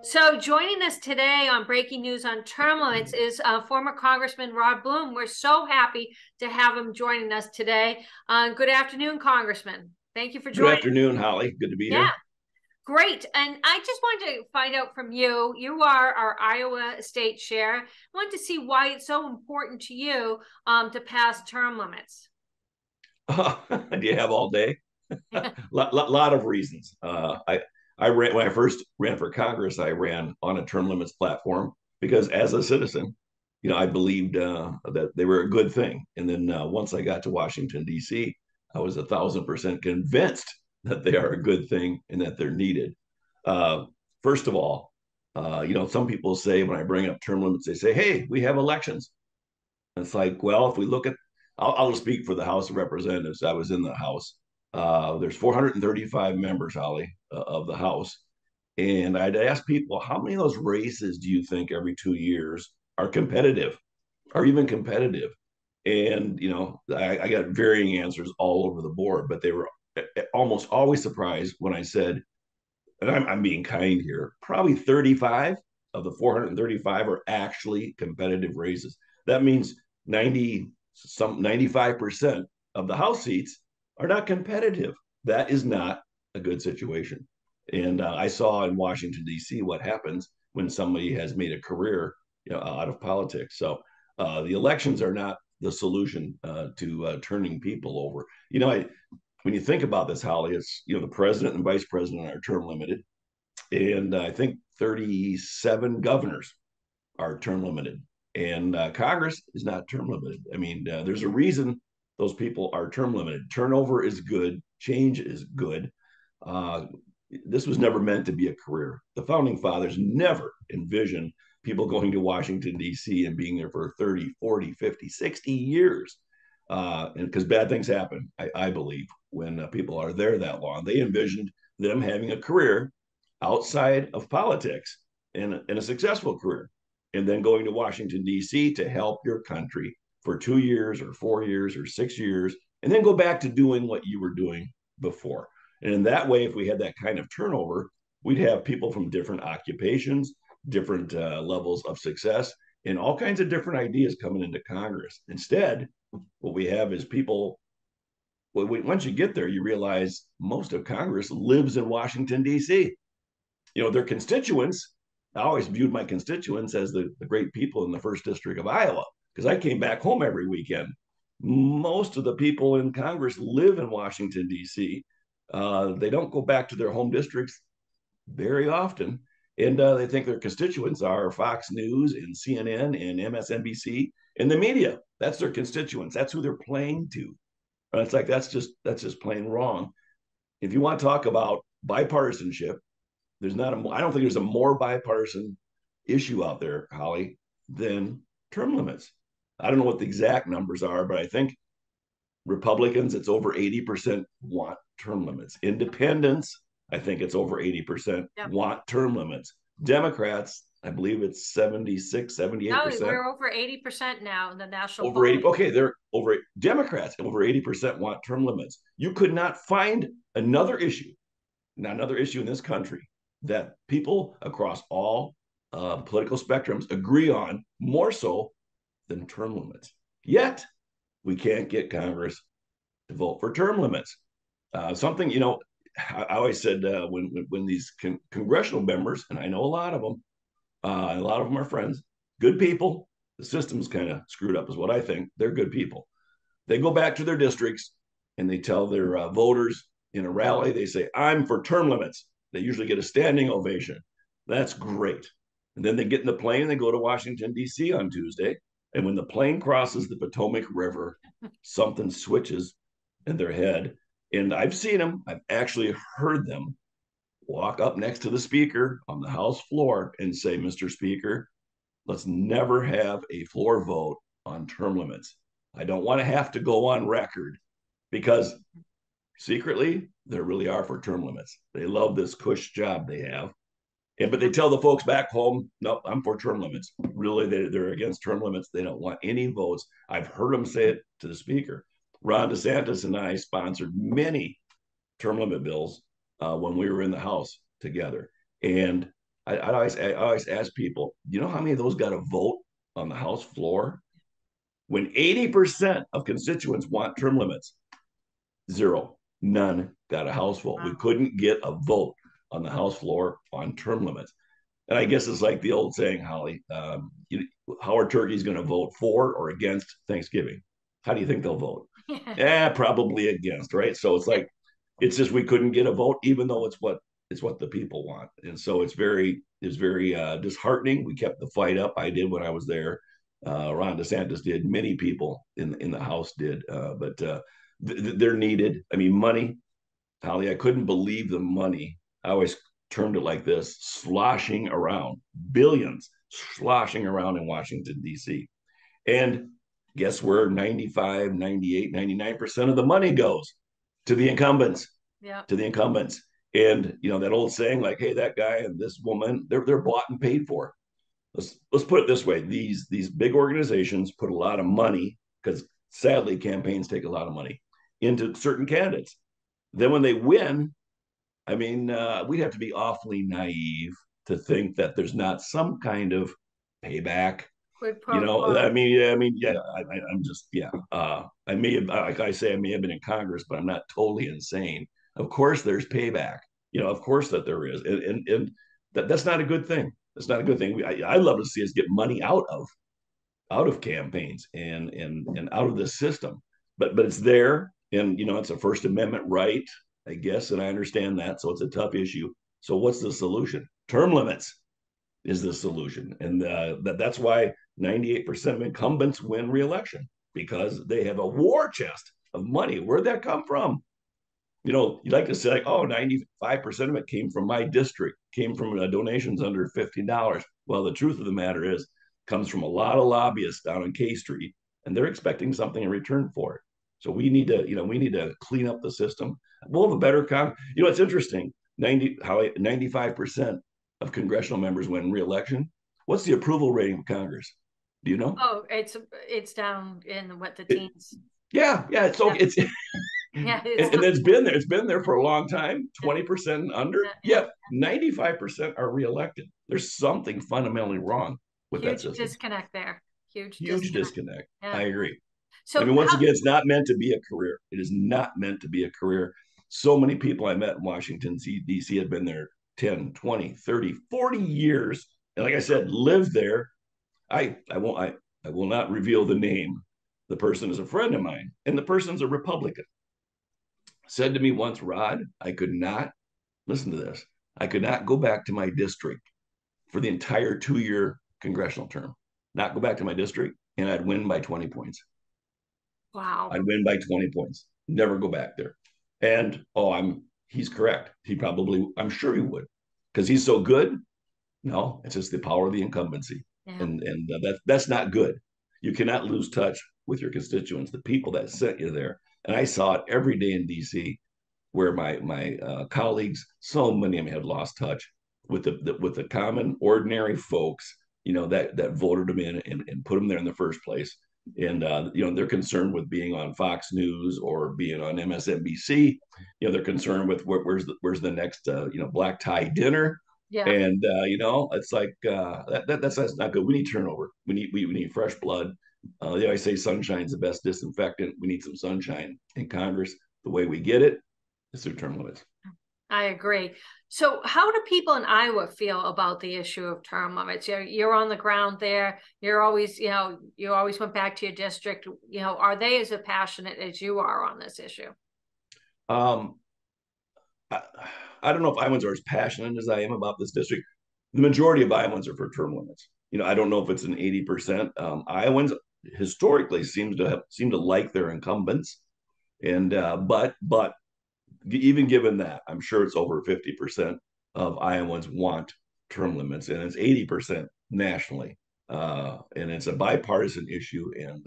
So joining us today on Breaking News on Term Limits is former Congressman Rod Blum. We're so happy to have him joining us today. Good afternoon, Congressman. Thank you for Good joining. afternoon, Holly. Good to be Yeah, here. great. And I just wanted to find out from you, you are our Iowa state chair. I wanted to see why it's so important to you to pass term limits. Do you have all day? Lot of reasons. I ran when I first ran for Congress. I ran on a term limits platform because, as a citizen, I believed that they were a good thing. And then once I got to Washington D.C., I was 1,000% convinced that they are a good thing and that they're needed. Uh, First of all, some people say when I bring up term limits, they say, "Hey, we have elections." And it's like, well, if we look at, I'll speak for the House of Representatives. I was in the House. There's 435 members, Holly, of the House. And I'd ask people, how many of those races do you think every 2 years are competitive, are even competitive? And, I got varying answers all over the board, but they were almost always surprised when I said, and I'm being kind here, probably 35 of the 435 are actually competitive races. That means 95% of the House seats are not competitive. That is not a good situation. And I saw in Washington D.C. what happens when somebody has made a career, out of politics. So the elections are not the solution to turning people over. When you think about this, Holly, it's the president and vice president are term limited, and I think 37 governors are term limited, and Congress is not term limited. I mean, there's a reason those people are term limited. Turnover is good, change is good. Uh, this was never meant to be a career. The founding fathers never envisioned people going to Washington, D.C. and being there for 30, 40, 50, 60 years. And because bad things happen, I believe, when people are there that long. They envisioned them having a career outside of politics and a successful career, and then going to Washington, D.C. to help your country for 2 years or 4 years or 6 years, and then go back to doing what you were doing before. And in that way, if we had that kind of turnover, we'd have people from different occupations, different levels of success, and all kinds of different ideas coming into Congress. Instead, what we have is people. Well, once you get there, you realize most of Congress lives in Washington, D.C. Their constituents. I always viewed my constituents as the great people in the first district of Iowa because I came back home every weekend. Most of the people in Congress live in Washington, D.C. They don't go back to their home districts very often. And they think their constituents are Fox News and CNN and MSNBC and the media. That's their constituents. That's who they're playing to. And it's like that's just plain wrong. If you want to talk about bipartisanship, I don't think there's a more bipartisan issue out there, Holly, than term limits. I don't know what the exact numbers are, but I think Republicans, it's over 80% want term limits. Independents, I think it's over 80% want term limits. Democrats, I believe it's 76, 78%. No, we're over 80% now in the national Over 80. polling. Okay, they're over Democrats, over 80% want term limits. You could not find another issue, not another issue in this country that people across all political spectrums agree on more so than term limits. Yet, we can't get Congress to vote for term limits. Something, I always said when these congressional members, and I know a lot of them, a lot of them are friends, good people. The system's kind of screwed up, is what I think. They're good people. They go back to their districts and they tell their voters in a rally, they say, "I'm for term limits." They usually get a standing ovation. That's great. And then they get in the plane and they go to Washington, D.C. on Tuesday. And when the plane crosses the Potomac River, something switches in their head. And I've seen them, I've actually heard them walk up next to the speaker on the House floor and say, "Mr. Speaker, let's never have a floor vote on term limits. I don't want to have to go on record," because secretly they really are for term limits. They love this cush job they have. But they tell the folks back home, "Nope, I'm for term limits." Really, they're against term limits. They don't want any votes. I've heard them say it to the speaker. Ron DeSantis and I sponsored many term limit bills when we were in the House together. And I always ask people, you know how many of those got a vote on the House floor? When 80% of constituents want term limits, zero, none got a House vote. We couldn't get a vote on the House floor on term limits. And I guess it's like the old saying, Holly, how are turkeys going to vote for or against Thanksgiving? How do you think they'll vote? Probably against, right? So it's like, it's just we couldn't get a vote, even though it's what the people want, and so it's very disheartening. We kept the fight up. I did when I was there. Ron DeSantis did. Many people in the House did, but they're needed. I mean, money, Holly. I couldn't believe the money. I always termed it like this: sloshing around, billions sloshing around in Washington D.C. And guess where 95, 98, 99% of the money goes? To the incumbents. Yeah. To the incumbents. And that old saying, like, hey, that guy and this woman, they're bought and paid for. Let's put it this way: these big organizations put a lot of money, because sadly campaigns take a lot of money, into certain candidates. Then when they win, I mean, we'd have to be awfully naive to think that there's not some kind of payback. Yeah. I'm just, yeah. I may have, like I say, I may have been in Congress, but I'm not totally insane. Of course, there's payback. Of course that there is, and that's not a good thing. That's not a good thing. I'd love to see us get money out of campaigns and out of the system, but it's there, and it's a First Amendment right, I guess, and I understand that. So it's a tough issue. So what's the solution? Term limits is the solution, and that's why 98% of incumbents win re-election, because they have a war chest of money. Where'd that come from? You like to say, like, oh, 95% of it came from my district, came from donations under $50. Well, the truth of the matter is, comes from a lot of lobbyists down in K Street, and they're expecting something in return for it. So we need to clean up the system. We'll have a better it's interesting. 95% of congressional members win re-election. What's the approval rating of Congress? Do you know? Oh, it's down in what the It, teens. yeah, yeah. It's okay. It's Yeah, and it's been there. It's been there for a long time. 20% under. Yep, 95% are reelected. There's something fundamentally wrong with that huge system. disconnect there. Huge Disconnect. Yeah. I agree. So I mean, once again, it's not meant to be a career. It is not meant to be a career. So many people I met in Washington, D.C. had been there 10, 20, 30, 40 years. And like I said, lived there. I will not reveal the name. The person is a friend of mine, and the person's a Republican. Said to me once, Rod, I could not, listen to this, I could not go back to my district for the entire 2-year congressional term, not go back to my district, and I'd win by 20 points. wow. I'd win by 20 points. Never go back there. And he's correct. I'm sure he would, because he's so good. No, it's just the power of the incumbency. Yeah. And that's not good. You cannot lose touch with your constituents, the people that sent you there. And I saw it every day in DC, where my colleagues, so many of them had lost touch with the common ordinary folks, that voted them in and put them there in the first place. And they're concerned with being on Fox News or being on MSNBC. They're concerned with where's the next black tie dinner. Yeah. And it's like that's not good. We need turnover. We need fresh blood. I say sunshine's the best disinfectant. We need some sunshine in Congress. The way we get it is through term limits. I agree. So how do people in Iowa feel about the issue of term limits? You're on the ground there. You're always, you always went back to your district. Are they as passionate as you are on this issue? I don't know if Iowans are as passionate as I am about this district. The majority of Iowans are for term limits. I don't know if it's an 80%. Iowans historically seem to like their incumbents, and but even given that, I'm sure it's over 50% of Iowans want term limits, and it's 80% nationally. And it's a bipartisan issue. And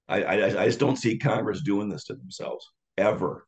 I just don't see Congress doing this to themselves ever.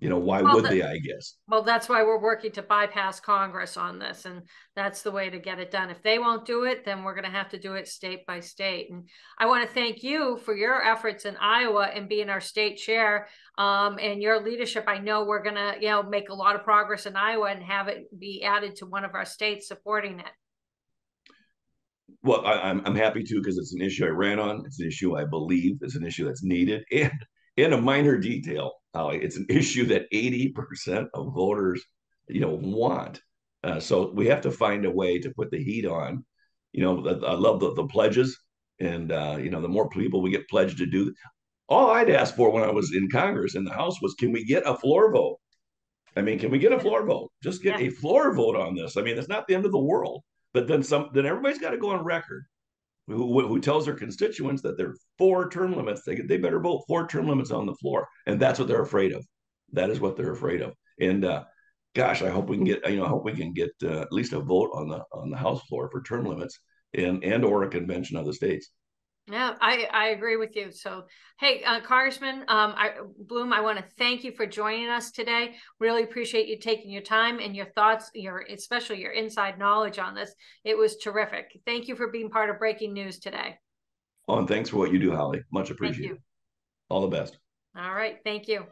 Why Well, would they, I guess? well, that's why we're working to bypass Congress on this, and that's the way to get it done. If they won't do it, then we're going to have to do it state by state. And I want to thank you for your efforts in Iowa and being our state chair, and your leadership. I know we're going to, make a lot of progress in Iowa and have it be added to one of our states supporting it. Well, I'm happy to, because it's an issue I ran on. It's an issue I believe. It's an issue that's needed. And in a minor detail, Holly, it's an issue that 80% of voters, want. So we have to find a way to put the heat on. I love the pledges, and the more people we get pledged to do. All I'd asked for when I was in Congress in the House was, can we get a floor vote? I mean, can we get a floor vote? Just get Yeah. a floor vote on this. I mean, it's not the end of the world. But then some. Then everybody's got to go on record who tells their constituents that they're 4 term limits. They better vote 4 term limits on the floor, and that's what they're afraid of. That is what they're afraid of. And gosh, I hope we can get. I hope we can get at least a vote on the House floor for term limits and or a convention of the states. Yeah, I agree with you. So, hey, Congressman Blum, I want to thank you for joining us today. Really appreciate you taking your time and your thoughts, especially your inside knowledge on this. It was terrific. Thank you for being part of breaking news today. Oh, and thanks for what you do, Holly. Much Thank appreciated. you. All the best. All right. Thank you.